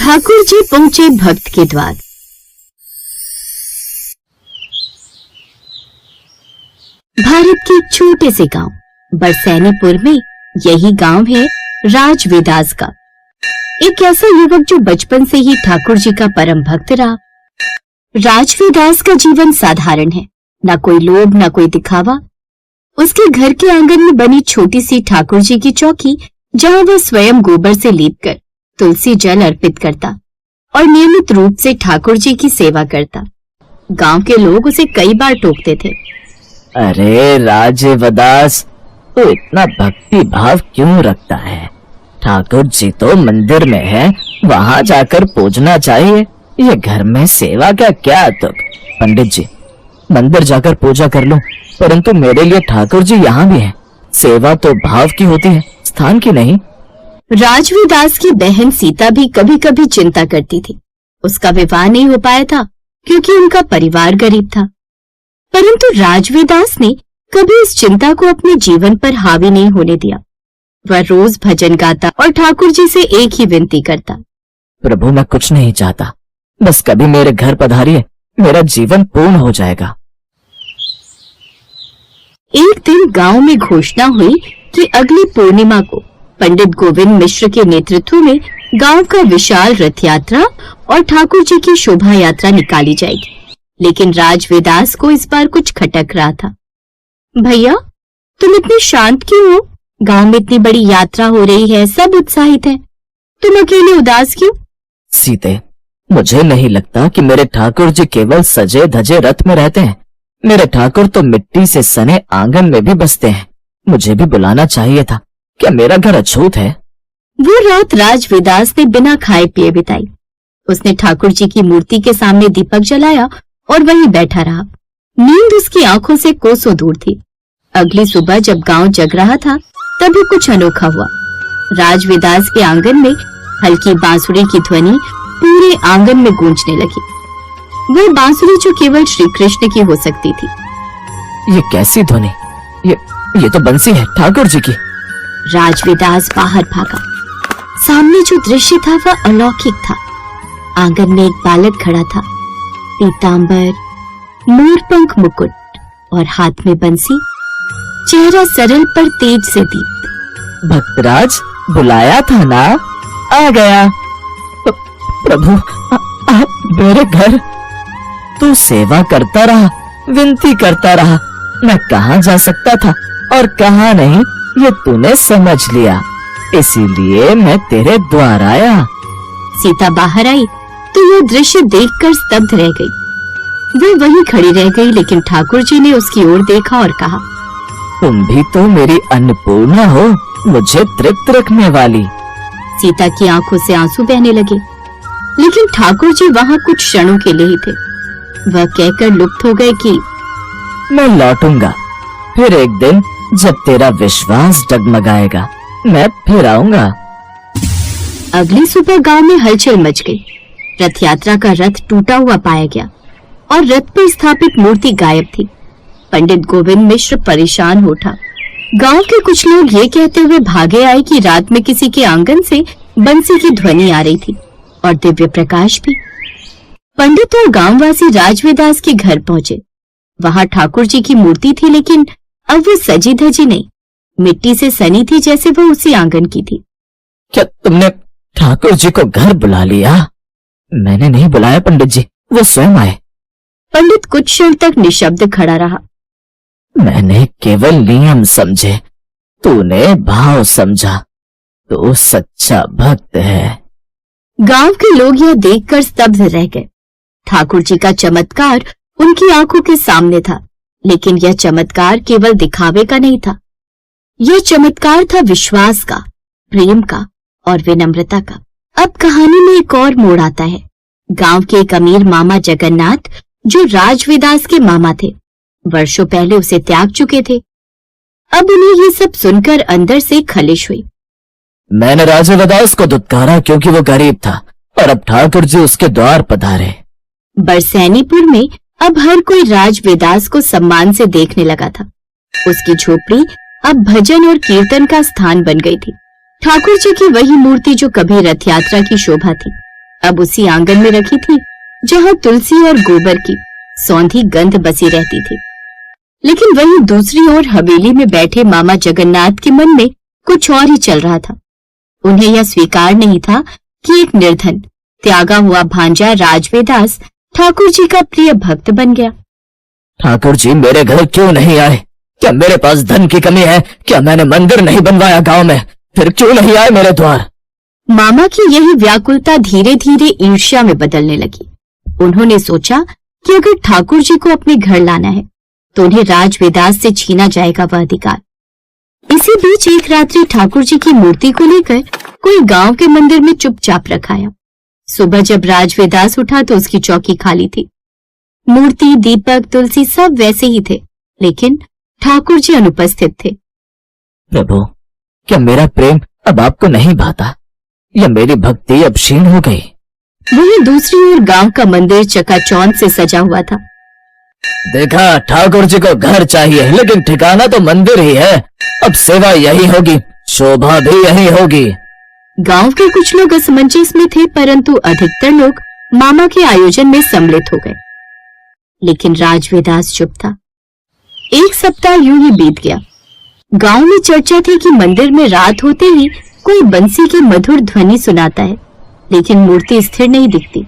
ठाकुर जी पहुंचे भक्त के द्वार। भारत के एक छोटे से गांव बरसैनीपुर में यही गांव है राजविदास का। एक ऐसा युवक जो बचपन से ही ठाकुर जी का परम भक्त रहा। राजविदास का जीवन साधारण है, न कोई लोभ न कोई दिखावा। उसके घर के आंगन में बनी छोटी सी ठाकुर जी की चौकी, जहां वह स्वयं गोबर से लीपकर तुलसी जल अर्पित करता और नियमित रूप से ठाकुर जी की सेवा करता। गांव के लोग उसे कई बार टोकते थे। अरे राजविदास, तो इतना भक्ति भाव क्यों रखता है? ठाकुर जी तो मंदिर में है, वहाँ जाकर पूजना चाहिए। ये घर में सेवा का क्या तुक? पंडित जी, मंदिर जाकर पूजा कर लो, परंतु मेरे लिए ठाकुर जी यहाँ भी हैं। सेवा तो भाव की होती है, स्थान की नहीं। राजविदास की बहन सीता भी कभी कभी चिंता करती थी। उसका विवाह नहीं हो पाया था क्योंकि उनका परिवार गरीब था। परंतु राजविदास ने कभी इस चिंता को अपने जीवन पर हावी नहीं होने दिया। वह रोज भजन गाता और ठाकुर जी से एक ही विनती करता। प्रभु, मैं कुछ नहीं चाहता, बस कभी मेरे घर पधारिए, मेरा जीवन पूर्ण हो जाएगा। एक दिन गांव में घोषणा हुई कि अगली पूर्णिमा को पंडित गोविंद मिश्र के नेतृत्व में गांव का विशाल रथ यात्रा और ठाकुर जी की शोभा यात्रा निकाली जाएगी। लेकिन राजविदास को इस बार कुछ खटक रहा था। भैया, तुम इतने शांत क्यों हो? गांव में इतनी बड़ी यात्रा हो रही है, सब उत्साहित हैं। तुम अकेले उदास क्यों? सीते, मुझे नहीं लगता कि मेरे ठाकुर जी केवल सजे धजे रथ में रहते हैं। मेरे ठाकुर तो मिट्टी से सने आंगन में भी बसते हैं। मुझे भी बुलाना चाहिए था। क्या मेरा घर अछूत है? वो रात राजविदास ने बिना खाए पिए बिताई। उसने ठाकुर जी की मूर्ति के सामने दीपक जलाया और वहीं बैठा रहा। नींद उसकी आंखों से कोसों दूर थी। अगली सुबह जब गांव जग रहा था, तभी कुछ अनोखा हुआ। राजविदास के आंगन में हल्की बांसुरी की ध्वनि पूरे आंगन में गूंजने लगी। वह बांसुरी जो केवल श्री कृष्ण की हो सकती थी। ये कैसी ध्वनि? ये तो बंसी है ठाकुर जी की। राजविदास बाहर भागा। सामने जो दृश्य था वह अलौकिक था। आंगन में एक बालक खड़ा था, पीतांबर, मोरपंख मुकुट और हाथ में बंसी, चेहरा सरल पर तेज से दीप्त। भक्तराज, बुलाया था ना? आ गया। प्रभु, आप मेरे घर। तू सेवा करता रहा, विनती करता रहा। मैं कहाँ जा सकता था और कहाँ नहीं, ये तूने समझ लिया, इसीलिए मैं तेरे द्वार आया। सीता बाहर आई तो यह दृश्य देखकर स्तब्ध रह गई। वह वहीं खड़ी रह गई, लेकिन ठाकुर जी ने उसकी ओर देखा और कहा, तुम भी तो मेरी अन्नपूर्णा हो, मुझे तृप्त रखने वाली। सीता की आंखों से आंसू बहने लगे, लेकिन ठाकुर जी वहाँ कुछ क्षणों के लिए ही थे। वह कहकर लुप्त हो गए कि मैं लौटूंगा, फिर एक दिन जब तेरा विश्वास डगमगाएगा मैं फिर आऊंगा। अगली सुबह गांव में हलचल मच गई। रथ यात्रा का रथ टूटा हुआ पाया गया और रथ पर स्थापित मूर्ति गायब थी। पंडित गोविंद मिश्र परेशान हो उठा। गांव के कुछ लोग ये कहते हुए भागे आए कि रात में किसी के आंगन से बंसी की ध्वनि आ रही थी और दिव्य प्रकाश भी। पंडित और गांववासी राजविदास के घर पहुंचे। वहां ठाकुर जी की मूर्ति थी, लेकिन अब वो सजी धजी नहीं, मिट्टी से सनी थी, जैसे वो उसी आंगन की थी। क्या तुमने ठाकुर जी को घर बुला लिया? मैंने नहीं बुलाया पंडित जी, वो स्वयं आए। पंडित कुछ क्षण तक निशब्द खड़ा रहा। मैंने केवल नियम समझे, तूने भाव समझा। तो सच्चा भक्त है। गांव के लोग यह देखकर स्तब्ध रह गए। ठाकुर जी का चमत्कार उनकी आंखों के सामने था, लेकिन यह चमत्कार केवल दिखावे का नहीं था। यह चमत्कार था विश्वास का, प्रेम का और विनम्रता का। अब कहानी में एक और मोड़ आता है। गांव के एक अमीर मामा जगन्नाथ, जो राजविदास के मामा थे, वर्षों पहले उसे त्याग चुके थे। अब उन्हें ये सब सुनकर अंदर से खलिश हुई। मैंने राजविदास को दुत्कारा क्योंकि वो गरीब था, और अब ठाकुर जी उसके द्वार पधारे। बरसैनीपुर में अब हर कोई राजविदास को सम्मान से देखने लगा था। उसकी झोपड़ी अब भजन और कीर्तन का स्थान बन गई थी। ठाकुर जी की वही मूर्ति जो कभी रथ यात्रा की शोभा थी, अब उसी आंगन में रखी थी जहाँ तुलसी और गोबर की सौंधी गंध बसी रहती थी। लेकिन वहीं दूसरी ओर हवेली में बैठे मामा जगन्नाथ के मन में कुछ और ही चल रहा था। उन्हें यह स्वीकार नहीं था कि एक निर्धन त्यागा हुआ भांजा राजवेदास ठाकुर जी का प्रिय भक्त बन गया। ठाकुर जी मेरे घर क्यों नहीं आए? क्या मेरे पास धन की कमी है? क्या मैंने मंदिर नहीं बनवाया गांव में? फिर क्यों नहीं आए मेरे द्वार? मामा की यही व्याकुलता धीरे धीरे ईर्ष्या में बदलने लगी। उन्होंने सोचा कि अगर ठाकुर जी को अपने घर लाना है तो उन्हें राजवेदास से छीना जाएगा वह अधिकार। इसी बीच एक रात्रि ठाकुर जी की मूर्ति को लेकर कोई गांव के मंदिर में चुपचाप रखाया। सुबह जब राजवेदास उठा तो उसकी चौकी खाली थी। मूर्ति, दीपक, तुलसी सब वैसे ही थे, लेकिन ठाकुर जी अनुपस्थित थे। प्रभु, क्या मेरा प्रेम अब आपको नहीं भाता? या मेरी भक्ति अब क्षीण हो गई? वहीं दूसरी ओर गांव का मंदिर चकाचौंध से सजा हुआ था। देखा, ठाकुर जी को घर चाहिए लेकिन ठिकाना तो मंदिर ही है। अब सेवा यही होगी, शोभा भी यही होगी। गांव के कुछ लोग असमंजस में थे, परंतु अधिकतर लोग मामा के आयोजन में सम्मिलित हो गए। लेकिन राजवेदास चुप था। एक सप्ताह यूं ही बीत गया। गांव में चर्चा थी कि मंदिर में रात होते ही कोई बंसी की मधुर ध्वनि सुनाता है, लेकिन मूर्ति स्थिर नहीं दिखती।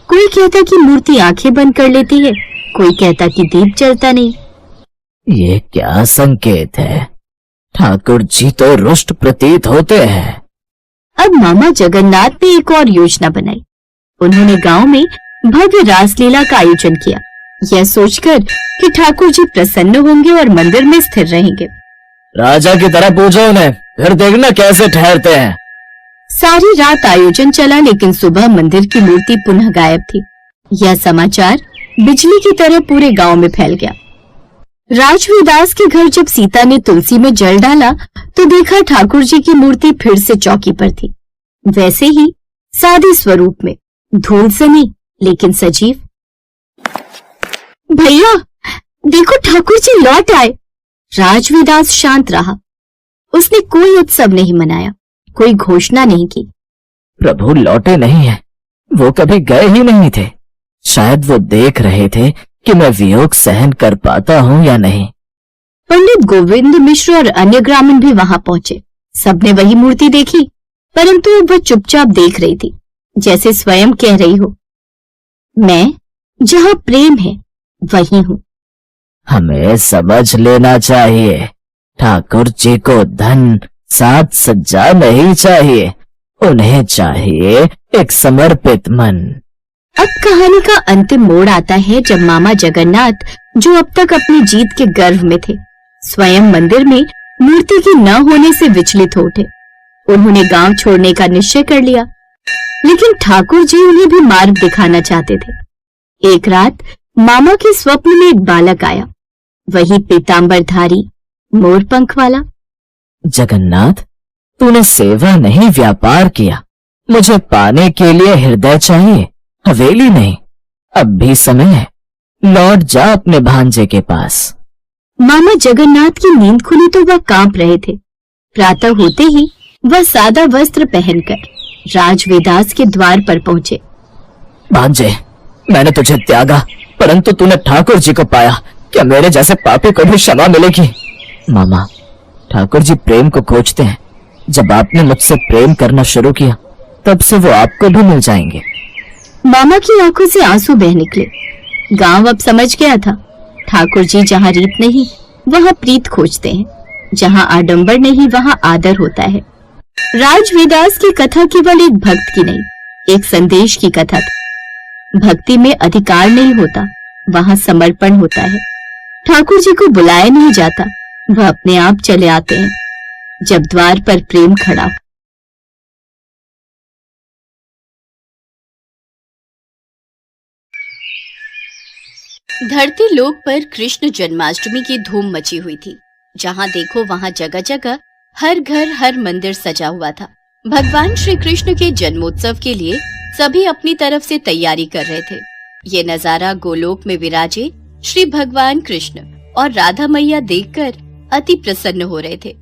कोई कहता कि मूर्ति आंखें बंद कर लेती है, कोई कहता कि दीप जलता नहीं। ये क्या संकेत है? ठाकुर जी तो रुष्ट प्रतीत होते हैं। अब मामा जगन्नाथ ने एक और योजना बनाई। उन्होंने गांव में भव्य रासलीला का आयोजन किया, यह सोचकर कि ठाकुर जी प्रसन्न होंगे और मंदिर में स्थिर रहेंगे। राजा की तरह पूछो उन्हें, फिर देखना कैसे ठहरते हैं। सारी रात आयोजन चला, लेकिन सुबह मंदिर की मूर्ति पुनः गायब थी। यह समाचार बिजली की तरह पूरे गांव में फैल गया। राजवेदास के घर जब सीता ने तुलसी में जल डाला तो देखा ठाकुर जी की मूर्ति फिर से चौकी पर थी, वैसे ही सादे स्वरूप में, धूल से नहीं लेकिन सजीव। भैया देखो, ठाकुर जी लौट आए। राजवेदास शांत रहा। उसने कोई उत्सव नहीं मनाया, कोई घोषणा नहीं की। प्रभु लौटे नहीं है, वो कभी गए ही नहीं थे। शायद वो देख रहे थे कि मैं वियोग सहन कर पाता हूँ या नहीं। पंडित गोविंद मिश्र और अन्य ग्रामीण भी वहां पहुंचे। सबने वही मूर्ति देखी, परंतु वह चुपचाप देख रही थी, जैसे स्वयं कह रही हो, मैं जहां प्रेम है वही हूँ। हमें समझ लेना चाहिए, ठाकुर जी को धन साज सज्जा नहीं चाहिए, उन्हें चाहिए एक समर्पित मन। अब कहानी का अंतिम मोड़ आता है जब मामा जगन्नाथ, जो अब तक अपनी जीत के गर्व में थे, स्वयं मंदिर में मूर्ति के न होने से विचलित हो उठे। उन्होंने गांव छोड़ने का निश्चय कर लिया, लेकिन ठाकुर जी उन्हें भी मार्ग दिखाना चाहते थे। एक रात मामा के स्वप्न में एक बालक आया, वही पीतांबरधारी, मोरपंख वाला। जगन्नाथ, तूने सेवा नहीं व्यापार किया। मुझे पाने के लिए हृदय चाहिए, हवेली नहीं। अब भी समय है, लौट जा अपने भांजे के पास। मामा जगन्नाथ की नींद खुली तो वह कांप रहे थे। प्रातः होते ही वह सादा वस्त्र पहनकर राजवेदास के द्वार पर पहुंचे। भांजे, मैंने तुझे त्यागा, परंतु तूने ठाकुर जी को पाया। क्या मेरे जैसे पापी को भी क्षमा मिलेगी? मामा, ठाकुर जी प्रेम को खोजते हैं। जब आपने मुझसे प्रेम करना शुरू किया, तब से वो आपको भी मिल जाएंगे। मामा की आंखों से आंसू बह निकले। गांव अब समझ गया था, ठाकुर जी जहाँ रीत नहीं वहाँ प्रीत खोजते हैं, जहाँ आडंबर नहीं वहाँ आदर होता है। राजवेदास की कथा केवल एक भक्त की नहीं, एक संदेश की कथा थी। भक्ति में अधिकार नहीं होता, वहाँ समर्पण होता है। ठाकुर जी को बुलाया नहीं जाता, वह अपने आप चले आते हैं जब द्वार पर प्रेम खड़ा हो। धरती लोक पर कृष्ण जन्माष्टमी की धूम मची हुई थी। जहाँ देखो वहाँ जगह जगह, हर घर हर मंदिर सजा हुआ था। भगवान श्री कृष्ण के जन्मोत्सव के लिए सभी अपनी तरफ से तैयारी कर रहे थे। ये नजारा गोलोक में विराजे श्री भगवान कृष्ण और राधा मैया देखकर अति प्रसन्न हो रहे थे।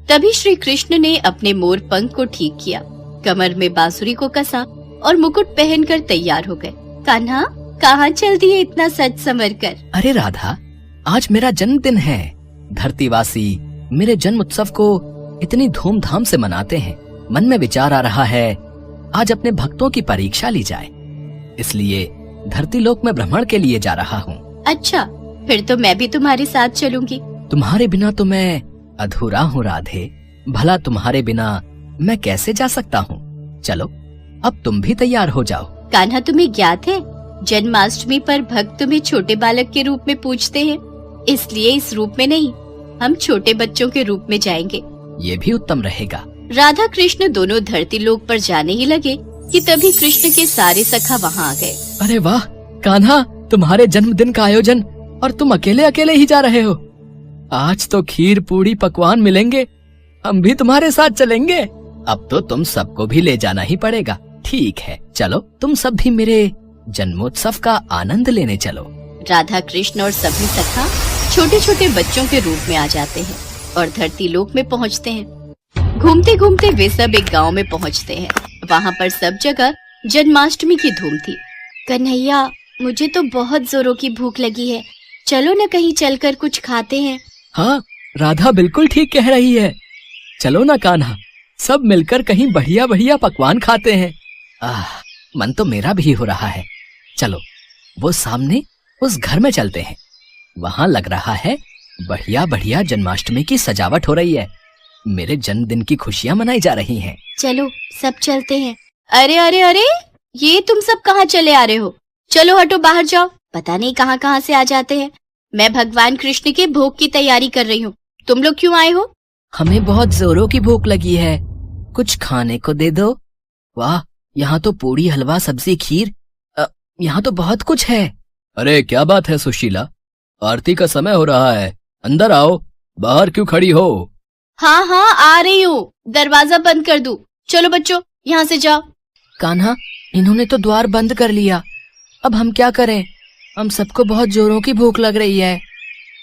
तभी श्री कृष्ण ने अपने मोर पंख को ठीक किया, कमर में बांसुरी को कसा और मुकुट पहनकर तैयार हो गए। कान्हा, कहाँ चल दिए इतना सज संवर कर? अरे राधा, आज मेरा जन्मदिन है। धरतीवासी मेरे जन्म उत्सव को इतनी धूमधाम से मनाते हैं। मन में विचार आ रहा है आज अपने भक्तों की परीक्षा ली जाए, इसलिए धरती लोक में भ्रमण के लिए जा रहा हूँ। अच्छा, फिर तो मैं भी तुम्हारे साथ चलूंगी। तुम्हारे बिना तो मैं अधूरा हूँ राधे। भला तुम्हारे बिना मैं कैसे जा सकता हूँ? चलो, अब तुम भी तैयार हो जाओ। कान्हा, तुम्हें ज्ञात है जन्माष्टमी पर भक्त तुम्हें छोटे बालक के रूप में पूजते हैं, इसलिए इस रूप में नहीं, हम छोटे बच्चों के रूप में जाएंगे। ये भी उत्तम रहेगा। राधा कृष्ण दोनों धरती लोक पर जाने ही लगे कि तभी कृष्ण के सारे सखा वहाँ आ गए। अरे वाह कान्हा, तुम्हारे जन्मदिन का आयोजन और तुम अकेले अकेले ही जा रहे हो। आज तो खीर पूड़ी पकवान मिलेंगे, हम भी तुम्हारे साथ चलेंगे। अब तो तुम सबको भी ले जाना ही पड़ेगा। ठीक है, चलो तुम सब भी मेरे जन्मोत्सव का आनंद लेने चलो। राधा कृष्ण और सभी सखा छोटे छोटे बच्चों के रूप में आ जाते हैं और धरती लोक में पहुँचते हैं। घूमते घूमते वे सब एक गांव में पहुँचते हैं। वहाँ पर सब जगह जन्माष्टमी की धूम थी। कन्हैया, मुझे तो बहुत जोरों की भूख लगी है, चलो न कहीं चलकर कुछ खाते हैं। हाँ, राधा बिल्कुल ठीक कह रही है। चलो ना कान्हा, सब मिलकर कहीं बढ़िया बढ़िया पकवान खाते हैं। मन तो मेरा भी हो रहा है। चलो, वो सामने उस घर में चलते हैं। वहाँ लग रहा है बढ़िया बढ़िया जन्माष्टमी की सजावट हो रही है। मेरे जन्मदिन की खुशियाँ मनाई जा रही हैं। चलो, सब चलते हैं। अरे अरे अरे, ये तुम सब कहाँ चले आ रहे हो? चलो हटो, बाहर जाओ। पता नहीं कहाँ कहाँ से आ जाते हैं। मैं भगवान कृष्ण के भोग की तैयारी कर रही हूँ। तुम लोग क्यों आए हो? हमें बहुत जोरों की भूख लगी है, कुछ खाने को दे दो। वाह, यहाँ तो पूड़ी, हलवा, सब्जी, खीर, यहाँ तो बहुत कुछ है। अरे क्या बात है सुशीला, आरती का समय हो रहा है, अंदर आओ। बाहर क्यों खड़ी हो? हाँ हाँ, आ रही हूँ। दरवाजा बंद कर दूं? चलो बच्चों, यहाँ से जाओ। कान्हा, इन्होंने तो द्वार बंद कर लिया। अब हम क्या करें? हम सबको बहुत जोरों की भूख लग रही है।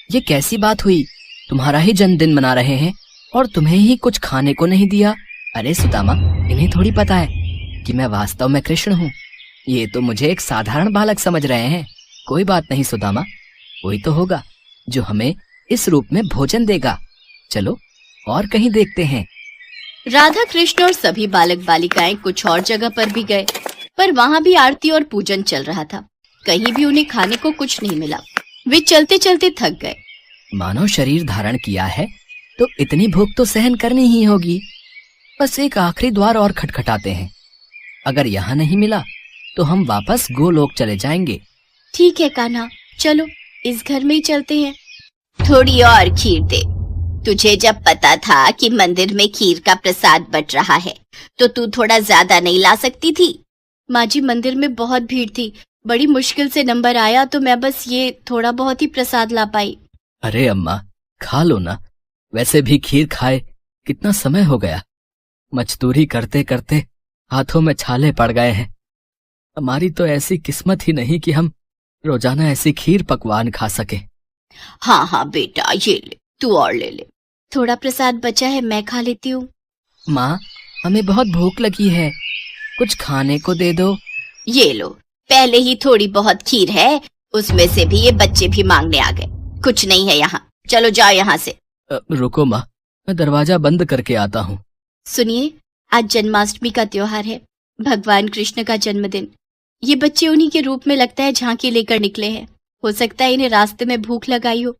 ये कैसी बात हुई? तुम्हारा ही जन्मदिन मना रहे हैं और तुम्हें ही कुछ खाने को नहीं दिया। अरे सुदामा, इन्हें थोड़ी पता है कि मैं वास्तव में कृष्ण हूँ। ये तो मुझे एक साधारण बालक समझ रहे हैं। कोई बात नहीं सुदामा, वही तो होगा जो हमें इस रूप में भोजन देगा। चलो और कहीं देखते हैं। राधा कृष्ण और सभी बालक बालिकाएं कुछ और जगह पर भी गए, पर वहाँ भी आरती और पूजन चल रहा था। कहीं भी उन्हें खाने को कुछ नहीं मिला। वे चलते चलते थक गए। मानव शरीर धारण किया है तो इतनी भूख तो सहन करनी ही होगी। बस एक आखिरी द्वार और खटखटाते हैं। अगर यहाँ नहीं मिला तो हम वापस गोलोक चले जाएंगे। ठीक है कान्हा, चलो इस घर में ही चलते हैं। थोड़ी और खीर दे। तुझे जब पता था कि मंदिर में खीर का प्रसाद बट रहा है तो तू थोड़ा ज्यादा नहीं ला सकती थी? माँ जी, मंदिर में बहुत भीड़ थी, बड़ी मुश्किल से नंबर आया तो मैं बस ये थोड़ा बहुत ही प्रसाद ला पाई। अरे अम्मा, खा लो ना। वैसे भी खीर खाए कितना समय हो गया। मजदूरी करते करते हाथों में छाले पड़ गए हैं। हमारी तो ऐसी किस्मत ही नहीं कि हम रोजाना ऐसी खीर पकवान खा सके। हाँ हाँ बेटा, ये ले, तू और ले ले। थोड़ा प्रसाद बचा है, मैं खा लेती हूँ। माँ, हमें बहुत भूख लगी है, कुछ खाने को दे दो। ये लो, पहले ही थोड़ी बहुत खीर है, उसमें से भी ये बच्चे भी मांगने आ गए। कुछ नहीं है यहाँ, चलो जाओ यहाँ से। रुको माँ, मैं दरवाजा बंद करके आता हूँ। सुनिए, आज जन्माष्टमी का त्योहार है, भगवान कृष्ण का जन्मदिन। ये बच्चे उन्हीं के रूप में लगता है झांकी लेकर निकले हैं। हो सकता है इन्हें रास्ते में भूख लगाई हो।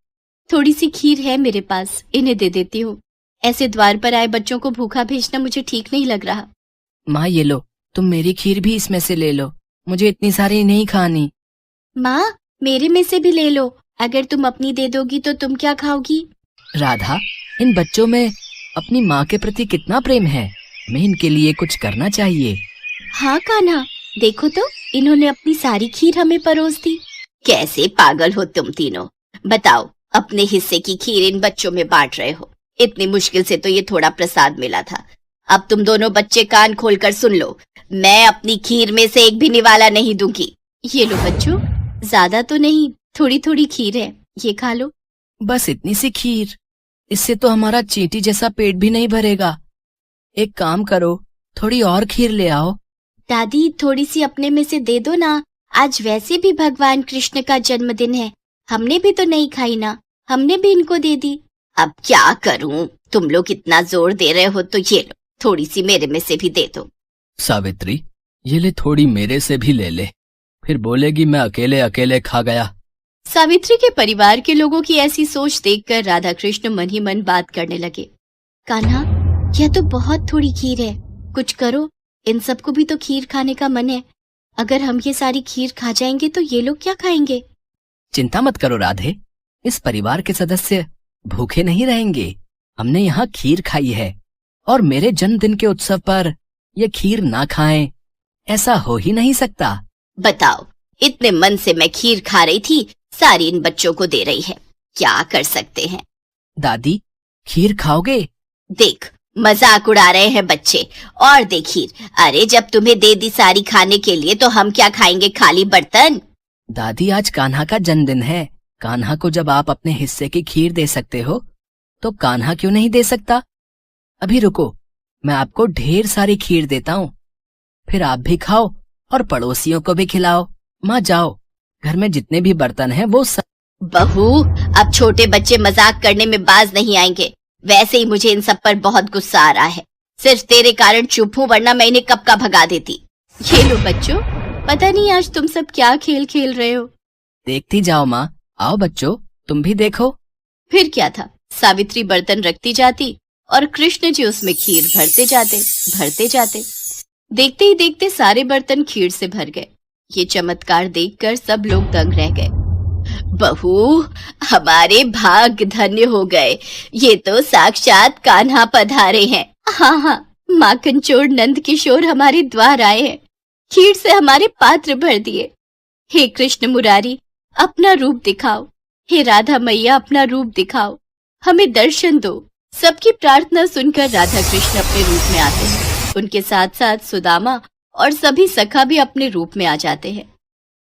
थोड़ी सी खीर है मेरे पास, इन्हें दे देती हूँ। ऐसे द्वार पर आए बच्चों को भूखा भेजना मुझे ठीक नहीं लग रहा। माँ ये लो, तुम मेरी खीर भी इसमें से ले लो, मुझे इतनी सारी नहीं खानी। माँ, मेरे में से भी ले लो, अगर तुम अपनी दे दोगी तो तुम क्या खाओगी? राधा, इन बच्चों में अपनी माँ के प्रति कितना प्रेम है, हमें इनके लिए कुछ करना चाहिए। हाँ कान्हा, देखो तो इन्होंने अपनी सारी खीर हमें परोस दी। कैसे पागल हो तुम तीनों, बताओ, अपने हिस्से की खीर इन बच्चों में बांट रहे हो। इतनी मुश्किल से तो ये थोड़ा प्रसाद मिला था। अब तुम दोनों बच्चे कान खोलकर सुन लो, मैं अपनी खीर में से एक भी निवाला नहीं दूंगी। ये लो बच्चों, ज्यादा तो नहीं, थोड़ी थोड़ी खीर है, ये खा लो। बस इतनी सी खीर, इससे तो हमारा चींटी जैसा पेट भी नहीं भरेगा। एक काम करो, थोड़ी और खीर ले आओ। दादी थोड़ी सी अपने में से दे दो ना, आज वैसे भी भगवान कृष्ण का जन्मदिन है, हमने भी तो नहीं खाई ना, हमने भी इनको दे दी। अब क्या करूं, तुम लोग इतना जोर दे रहे हो तो ये लो, थोड़ी सी मेरे में से भी दे दो। सावित्री, ये ले थोड़ी मेरे से भी ले ले, फिर बोलेगी मैं अकेले अकेले खा गया। सावित्री के परिवार के लोगों की ऐसी सोच देखकर राधा कृष्ण मन ही मन बात करने लगे। कान्हा, यह तो बहुत थोड़ी खीर है, कुछ करो, इन सबको भी तो खीर खाने का मन है। अगर हम ये सारी खीर खा जाएंगे तो ये लोग क्या खाएंगे? चिंता मत करो राधे, इस परिवार के सदस्य भूखे नहीं रहेंगे। हमने यहाँ खीर खाई है और मेरे जन्मदिन के उत्सव पर ये खीर ना खाएं, ऐसा हो ही नहीं सकता। बताओ, इतने मन से मैं खीर खा रही थी, सारी इन बच्चों को दे रही है, क्या कर सकते हैं? दादी, खीर खाओगे? देख, मजाक उड़ा रहे हैं बच्चे, और दे खीर। अरे जब तुम्हें दे दी सारी खाने के लिए तो हम क्या खाएंगे, खाली बर्तन? दादी, आज कान्हा का जन्मदिन है, कान्हा को जब आप अपने हिस्से की खीर दे सकते हो तो कान्हा क्यों नहीं दे सकता? अभी रुको, मैं आपको ढेर सारी खीर देता हूँ, फिर आप भी खाओ और पड़ोसियों को भी खिलाओ। माँ जाओ, घर में जितने भी बर्तन हैं वो सब। बहू, अब छोटे बच्चे मजाक करने में बाज नहीं आएंगे। वैसे ही मुझे इन सब पर बहुत गुस्सा आ रहा है, सिर्फ तेरे कारण चुप हूँ, वरना मैं इन्हें कब का भगा देती। ये लो बच्चों, पता नहीं आज तुम सब क्या खेल खेल रहे हो। देखती जाओ माँ, आओ बच्चों तुम भी देखो। फिर क्या था, सावित्री बर्तन रखती जाती और कृष्ण जी उसमें खीर भरते जाते। देखते ही देखते सारे बर्तन खीर से भर गए। ये चमत्कार देखकर सब लोग दंग रह गए। बहू, हमारे भाग्य धन्य हो गए, ये तो साक्षात कान्हा पधारे हैं। हाँ, माखन चोर नंद किशोर हमारे द्वार आए हैं, खीर से हमारे पात्र भर दिए। हे कृष्ण मुरारी, अपना रूप दिखाओ। हे राधा मैया, अपना रूप दिखाओ, हमें दर्शन दो। सबकी प्रार्थना सुनकर राधा कृष्ण अपने रूप में आते हैं। उनके साथ साथ सुदामा और सभी सखा भी अपने रूप में आ जाते हैं।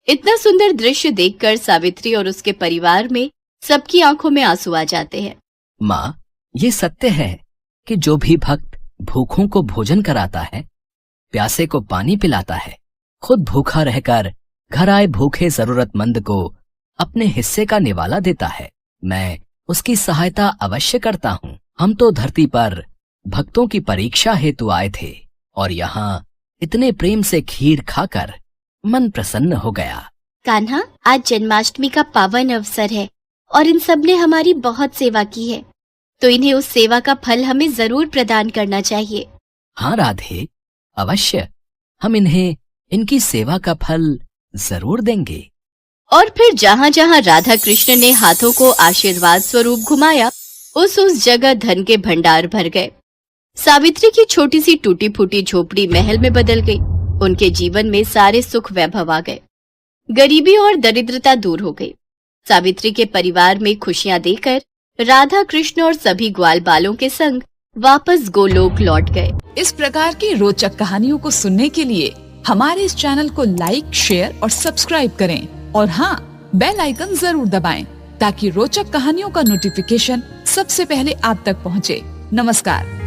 इतना सुंदर दृश्य देखकर सावित्री और उसके परिवार में सबकी आंखों में आंसू आ जाते हैं। माँ, ये सत्य है कि जो भी भक्त भूखों को भोजन कराता है, प्यासे को पानी पिलाता है, खुद भूखा रहकर घर आए भूखे जरूरतमंद को अपने हिस्से का निवाला देता है, मैं उसकी सहायता अवश्य करता हूँ। हम तो धरती पर भक्तों की परीक्षा हेतु आए थे और यहाँ इतने प्रेम से खीर खाकर मन प्रसन्न हो गया। कान्हा, आज जन्माष्टमी का पावन अवसर है और इन सब ने हमारी बहुत सेवा की है, तो इन्हें उस सेवा का फल हमें जरूर प्रदान करना चाहिए। हाँ राधे, अवश्य, हम इन्हें इनकी सेवा का फल जरूर देंगे। और फिर जहाँ जहाँ राधा कृष्ण ने हाथों को आशीर्वाद स्वरूप घुमाया, उस जगह धन के भंडार भर गए। सावित्री की छोटी सी टूटी फूटी झोपड़ी महल में बदल गई। उनके जीवन में सारे सुख वैभव आ गए, गरीबी और दरिद्रता दूर हो गई। सावित्री के परिवार में खुशियां देकर राधा कृष्ण और सभी ग्वाल बालों के संग वापस गोलोक लौट गए। इस प्रकार की रोचक कहानियों को सुनने के लिए हमारे इस चैनल को लाइक, शेयर और सब्सक्राइब करें और हाँ, बेल आइकन जरूर दबाएं ताकि रोचक कहानियों का नोटिफिकेशन सबसे पहले आप तक पहुँचे। नमस्कार।